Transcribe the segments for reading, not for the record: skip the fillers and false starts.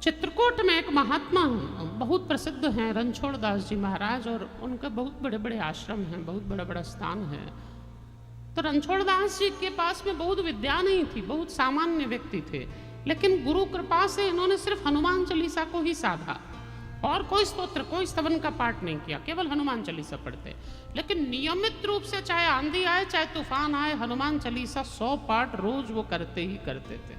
चित्रकूट में एक महात्मा बहुत प्रसिद्ध हैं, रणछोड़ दास जी महाराज, और उनके बहुत बड़े बड़े आश्रम हैं, बहुत बड़ा बड़ा स्थान है। तो रणछोड़ दास जी के पास में बहुत विद्या नहीं थी, बहुत सामान्य व्यक्ति थे, लेकिन गुरु कृपा से इन्होंने सिर्फ हनुमान चालीसा को ही साधा और कोई स्तोत्र कोई स्तवन का पाठ नहीं किया, केवल हनुमान चालीसा पढ़ते। लेकिन नियमित रूप से चाहे आंधी आए चाहे तूफान आए, हनुमान चालीसा 100 पाठ रोज वो करते ही करते थे।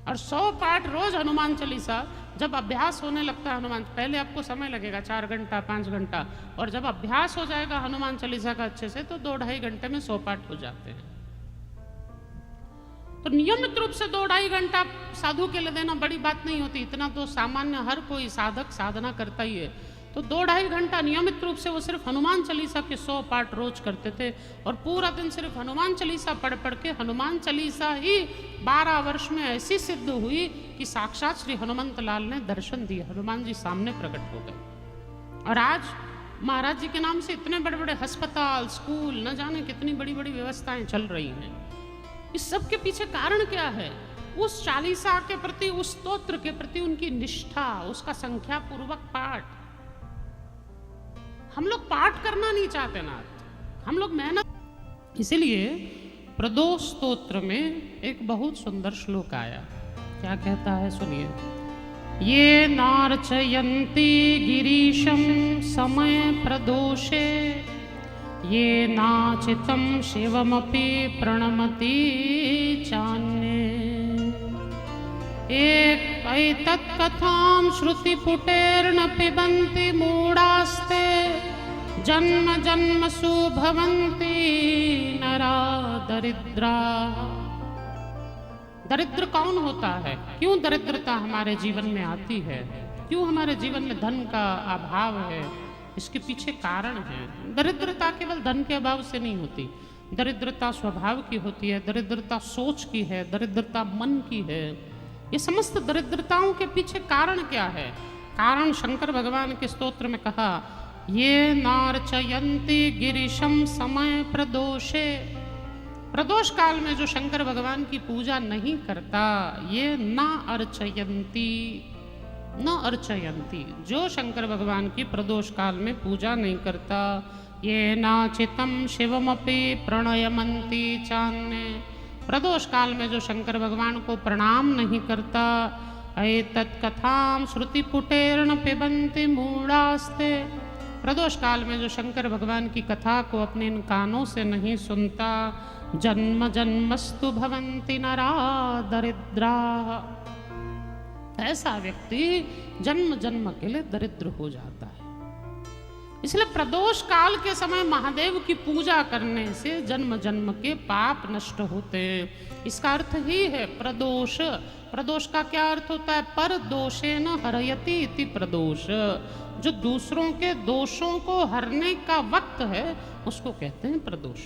और 100 पाठ रोज हनुमान चालीसा, जब अभ्यास होने लगता है हनुमान, पहले आपको समय लगेगा 4 घंटा 5 घंटा, और जब अभ्यास हो जाएगा हनुमान चालीसा का अच्छे से तो 2-2.5 घंटे में 100 पाठ हो जाते हैं। तो नियमित रूप से 2-2.5 घंटा साधु के लिए देना बड़ी बात नहीं होती, इतना तो सामान्य हर कोई साधक साधना करता ही है। तो 2-2.5 घंटा नियमित रूप से वो सिर्फ हनुमान चालीसा के 100 पाठ रोज करते थे, और पूरा दिन सिर्फ हनुमान चालीसा पढ़ पढ़ के हनुमान चालीसा ही 12 वर्ष में ऐसी सिद्ध हुई कि साक्षात श्री हनुमंत लाल ने दर्शन दिए, हनुमान जी सामने प्रकट हो गए। और आज महाराज जी के नाम से इतने बड़े बड़े अस्पताल, स्कूल, न जाने कितनी बड़ी बड़ी व्यवस्थाएं चल रही हैं। इस सब के पीछे कारण क्या है? उस चालीसा के प्रति, उस स्तोत्र के प्रति उनकी निष्ठा, उसका संख्या पूर्वक पाठ। हम लोग पाठ करना नहीं चाहते ना, हम लोग मेहनत। इसीलिए प्रदोष स्तोत्र में एक बहुत सुंदर श्लोक आया, क्या कहता है सुनिए। ये नार्चयन्ति गिरीशं समय प्रदोषे, ये नाचितं शिवमपि प्रणमति चान्ये। एतत्कथां श्रुतिपुटेर्न पिबन्ति मूढास्ते, जन्म जन्मसु भवन्ति नरा दरिद्रा। दरिद्र कौन होता है? क्यों दरिद्रता हमारे जीवन में आती है? क्यों हमारे जीवन में धन का अभाव है? इसके पीछे कारण है। दरिद्रता केवल धन के अभाव से नहीं होती, दरिद्रता स्वभाव की होती है, दरिद्रता सोच की है, दरिद्रता मन की है। ये समस्त दरिद्रताओं के पीछे कारण क्या है? कारण शंकर भगवान के स्तोत्र में कहा, ये नार्चयन्ति गिरीशम समय प्रदोषे। प्रदोष काल में जो शंकर भगवान की पूजा नहीं करता, ये न अर्चयन्ति, जो शंकर भगवान की प्रदोष काल में पूजा नहीं करता, ये नाचितं शिवमपि प्रणयमन्ति चान्ये। प्रदोष काल में जो शंकर भगवान को प्रणाम नहीं करता, एतत्कथां श्रुतिपुटेर्न पिबन्ति मूढास्ते। प्रदोष काल में जो शंकर भगवान की कथा को अपने इन कानों से नहीं सुनता, जन्म जन्मस्तु भवन्ति नरा दरिद्रा। ऐसा व्यक्ति जन्म जन्म के लिए दरिद्र हो जाता है। इसलिए प्रदोष काल के समय महादेव की पूजा करने से जन्म जन्म के पाप नष्ट होते हैं। इसका अर्थ ही है प्रदोष। प्रदोष का क्या अर्थ होता है? पर दोषेन हरयति इति प्रदोष। जो दूसरों के दोषों को हरने का वक्त है उसको कहते हैं प्रदोष।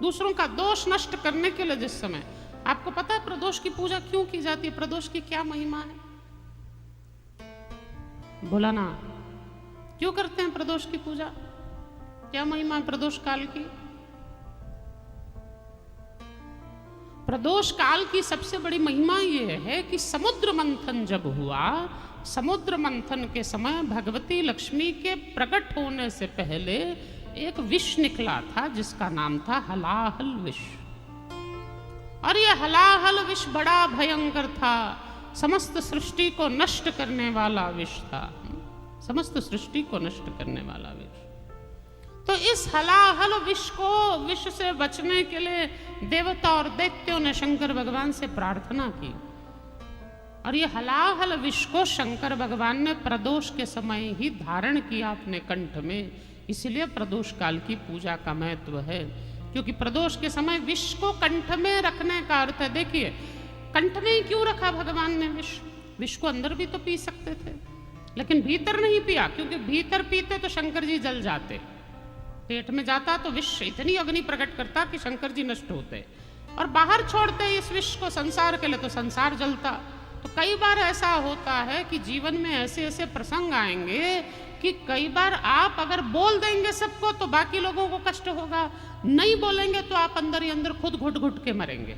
दूसरों का दोष नष्ट करने के लिए जिस समय, आपको पता है प्रदोष की पूजा क्यों की जाती है? प्रदोष की क्या महिमा है? बोला ना, क्यों करते हैं प्रदोष की पूजा? क्या महिमा है प्रदोष काल की? प्रदोष काल की सबसे बड़ी महिमा यह है कि समुद्र मंथन जब हुआ, समुद्र मंथन के समय भगवती लक्ष्मी के प्रकट होने से पहले एक विष निकला था जिसका नाम था हलाहल विष। और यह हलाहल विष बड़ा भयंकर था, समस्त सृष्टि को नष्ट करने वाला विष था, समस्त सृष्टि को नष्ट करने वाला विष। तो इस हलाहल विष से बचने के लिए देवता और दैत्यों ने शंकर भगवान से प्रार्थना की, और ये हलाहल विष को शंकर भगवान ने प्रदोष के समय ही धारण किया अपने कंठ में। इसलिए प्रदोष काल की पूजा का महत्व है, क्योंकि प्रदोष के समय विष को कंठ में रखने का अर्थ है। देखिए, कंठ में ही क्यों रखा भगवान ने विष? विष को अंदर भी तो पी सकते थे, लेकिन भीतर नहीं पिया, क्योंकि भीतर पीते तो शंकर जी जल जाते। पेट में जाता तो विष इतनी अग्नि प्रकट करता कि शंकर जी नष्ट होते, और बाहर छोड़ते इस विष को संसार के लिए तो संसार जलता। तो कई बार ऐसा होता है कि जीवन में ऐसे ऐसे प्रसंग आएंगे कि कई बार आप अगर बोल देंगे सबको तो बाकी लोगों को कष्ट होगा, नहीं बोलेंगे तो आप अंदर ही अंदर खुद घुट घुट के मरेंगे।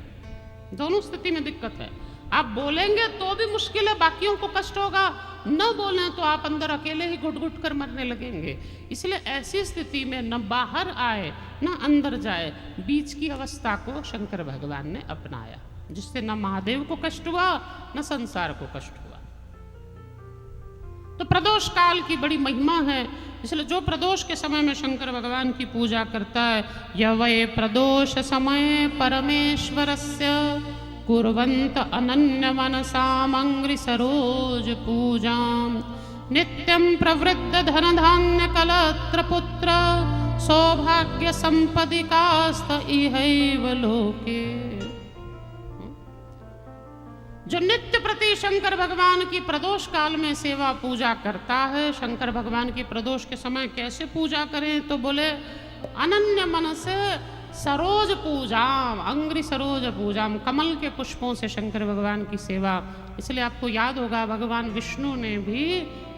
दोनों स्थिति में दिक्कत है। आप बोलेंगे तो भी मुश्किल है, बाकियों को कष्ट होगा, न बोलें तो आप अंदर अकेले ही घुट घुट कर मरने लगेंगे। इसलिए ऐसी स्थिति में न बाहर आए न अंदर जाए, बीच की अवस्था को शंकर भगवान ने अपनाया, जिससे न महादेव को कष्ट हुआ न संसार को कष्ट हुआ। तो प्रदोष काल की बड़ी महिमा है, इसलिए जो प्रदोष के समय में शंकर भगवान की पूजा करता है, यवै प्रदोष समय परमेश्वरस्य कुर्वन्त अनन्य मनसामंग्रि सरोज पूजाम नित्यं प्रवृद्ध धन धान्य कलत्र पुत्र सौभाग्य संपदिकास्त इहैव लोके। जो नित्य प्रति शंकर भगवान की प्रदोष काल में सेवा पूजा करता है, शंकर भगवान की प्रदोष के समय कैसे पूजा करें, तो बोले अनन्य मन से सरोज पूजाम, अंग्रि सरोज पूजाम, कमल के पुष्पों से शंकर भगवान की सेवा। इसलिए आपको याद होगा भगवान विष्णु ने भी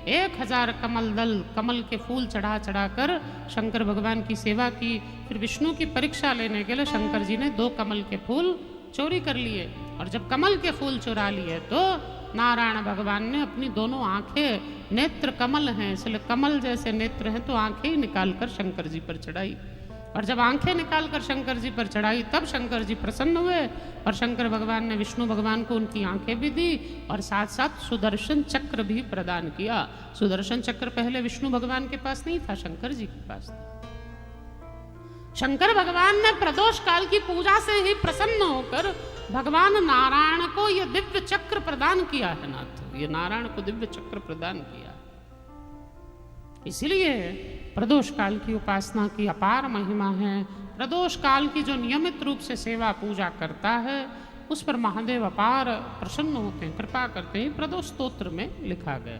1000 कमल दल, कमल के फूल चढ़ा चढ़ा कर शंकर भगवान की सेवा की। फिर विष्णु की परीक्षा लेने के लिए शंकर जी ने 2 कमल के फूल चोरी कर लिए, और जब कमल के फूल चुरा लिए तो नारायण भगवान ने अपनी दोनों आंखें, नेत्र कमल हैं इसलिए कमल जैसे नेत्र हैं, तो आंखें ही निकाल कर शंकर जी पर चढ़ाई। और जब आंखें निकाल कर शंकर जी पर चढ़ाई तब शंकर जी प्रसन्न हुए, और शंकर भगवान ने विष्णु भगवान को उनकी आंखें भी दी और साथ साथ सुदर्शन चक्र भी प्रदान किया। सुदर्शन चक्र पहले विष्णु भगवान के पास नहीं था, शंकर जी के पास था। शंकर भगवान ने प्रदोष काल की पूजा से ही प्रसन्न होकर भगवान नारायण को यह दिव्य चक्र प्रदान किया है। नाथ, ये नारायण को दिव्य चक्र प्रदान किया। इसलिए प्रदोष काल की उपासना की अपार महिमा है। प्रदोष काल की जो नियमित रूप से सेवा पूजा करता है उस पर महादेव अपार प्रसन्न होते हैं, कृपा करते हैं। प्रदोष स्तोत्र में लिखा गया।